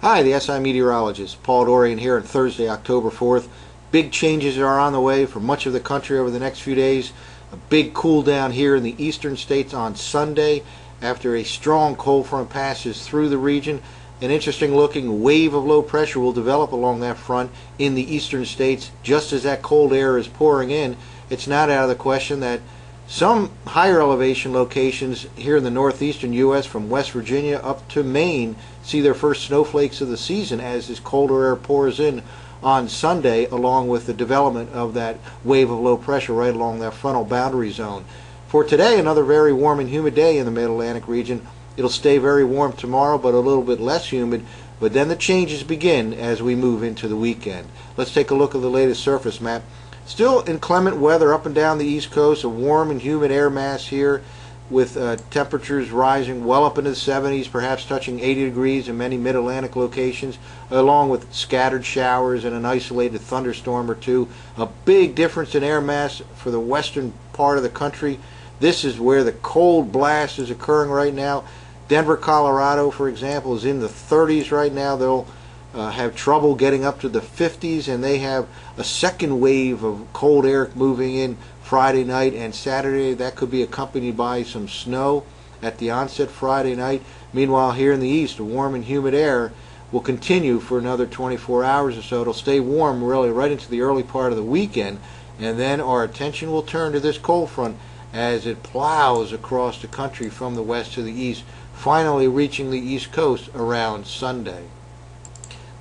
Hi, the SI meteorologist, Paul Dorian here on Thursday, October 4th. Big changes are on the way for much of the country over the next few days. A big cool down here in the eastern states on Sunday after a strong cold front passes through the region. An interesting looking wave of low pressure will develop along that front in the eastern states just as that cold air is pouring in. It's not out of the question that some higher elevation locations here in the northeastern U.S. from West Virginia up to Maine see their first snowflakes of the season as this colder air pours in on Sunday, along with the development of that wave of low pressure right along that frontal boundary zone. For today, another very warm and humid day in the mid-Atlantic region. It'll stay very warm tomorrow, but a little bit less humid. But then the changes begin as we move into the weekend. Let's take a look at the latest surface map. Still inclement weather up and down the East Coast, a warm and humid air mass here with temperatures rising well up into the 70s, perhaps touching 80 degrees in many mid-Atlantic locations, along with scattered showers and an isolated thunderstorm or two. A big difference in air mass for the western part of the country. This is where the cold blast is occurring right now. Denver, Colorado, for example, is in the 30s right now. They'll have trouble getting up to the 50s, and they have a second wave of cold air moving in Friday night and Saturday. That could be accompanied by some snow at the onset Friday night. Meanwhile, here in the east, warm and humid air will continue for another 24 hours or so. It'll stay warm really right into the early part of the weekend, and then our attention will turn to this cold front as it plows across the country from the west to the east, finally reaching the East Coast around Sunday.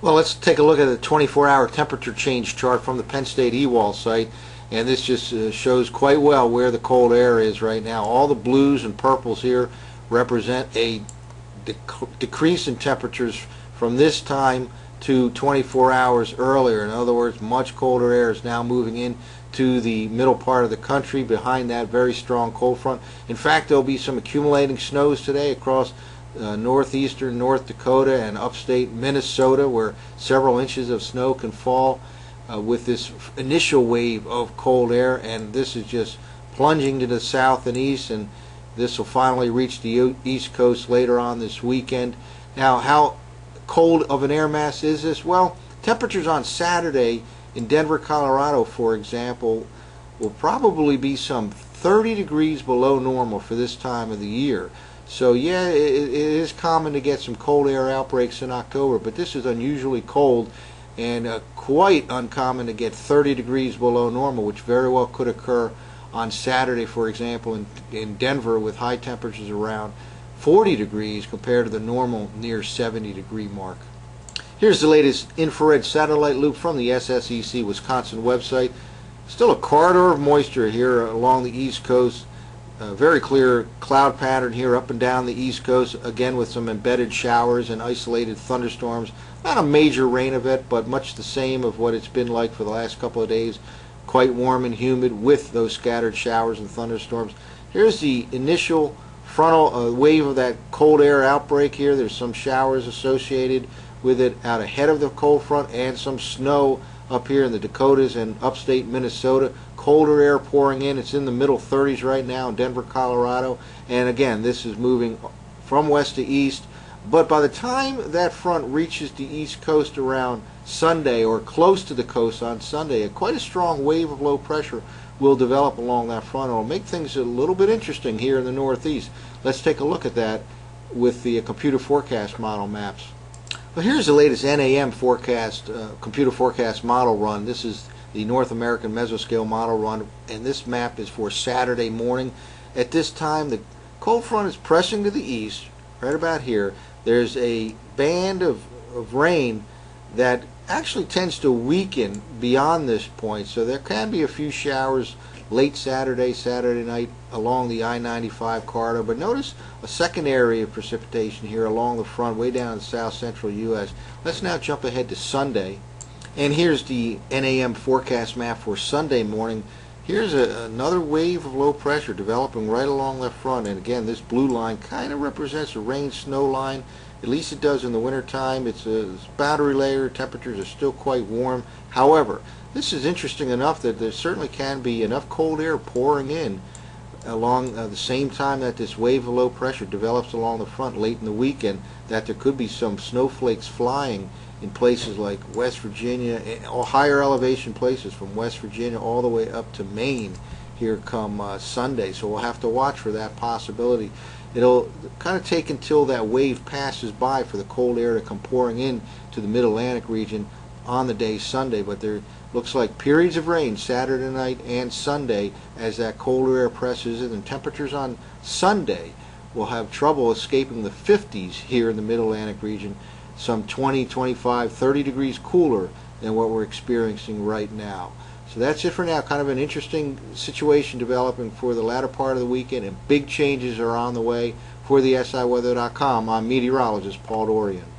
Well, let's take a look at the 24-hour temperature change chart from the Penn State EWOL site, and this just shows quite well where the cold air is right now. All the blues and purples here represent a decrease in temperatures from this time to 24 hours earlier. In other words, much colder air is now moving in to the middle part of the country behind that very strong cold front. In fact, there'll be some accumulating snows today across northeastern North Dakota and upstate Minnesota, where several inches of snow can fall with this initial wave of cold air, and this is just plunging to the south and east, and this will finally reach the East Coast later on this weekend. Now, how cold of an air mass is this? Well, temperatures on Saturday in Denver, Colorado, for example, will probably be some 30 degrees below normal for this time of the year. So yeah, it is common to get some cold air outbreaks in October, but this is unusually cold and quite uncommon to get 30 degrees below normal, which very well could occur on Saturday, for example, in Denver, with high temperatures around 40 degrees compared to the normal near 70 degree mark. Here's the latest infrared satellite loop from the SSEC Wisconsin website. Still a corridor of moisture here along the East Coast. Very clear cloud pattern here up and down the East Coast, again with some embedded showers and isolated thunderstorms. Not a major rain event, but much the same of what it's been like for the last couple of days. Quite warm and humid with those scattered showers and thunderstorms. Here's the initial frontal wave of that cold air outbreak here. There's some showers associated with it out ahead of the cold front and some snow up here in the Dakotas and upstate Minnesota. Colder air pouring in. It's in the middle 30s right now in Denver, Colorado, and again, this is moving from west to east. But by the time that front reaches the East Coast around Sunday, or close to the coast on Sunday, quite a strong wave of low pressure will develop along that front. It'll make things a little bit interesting here in the Northeast. Let's take a look at that with the computer forecast model maps. Well, here's the latest NAM forecast, computer forecast model run. This is the North American Mesoscale model run, and this map is for Saturday morning. At this time, the cold front is pressing to the east, right about here. There's a band of rain that actually tends to weaken beyond this point, so there can be a few showers late Saturday night along the I-95 corridor. But notice a second area of precipitation here along the front, way down in the south central U.S. Let's now jump ahead to Sunday. And here's the NAM forecast map for Sunday morning. Here's another wave of low pressure developing right along the front. And again, this blue line kind of represents a rain-snow line. At least it does in the wintertime. It's a boundary layer. Temperatures are still quite warm. However, this is interesting enough that there certainly can be enough cold air pouring in along the same time that this wave of low pressure develops along the front late in the weekend, that there could be some snowflakes flying in places like West Virginia, or higher elevation places from West Virginia all the way up to Maine here come Sunday. So we'll have to watch for that possibility. It'll kind of take until that wave passes by for the cold air to come pouring in to the Mid-Atlantic region on the day Sunday, but there looks like periods of rain Saturday night and Sunday as that colder air presses in, and temperatures on Sunday will have trouble escaping the 50s here in the Mid-Atlantic region, some 20, 25, 30 degrees cooler than what we're experiencing right now. So that's it for now. Kind of an interesting situation developing for the latter part of the weekend, and big changes are on the way. For the SIWeather.com, I'm meteorologist Paul Dorian.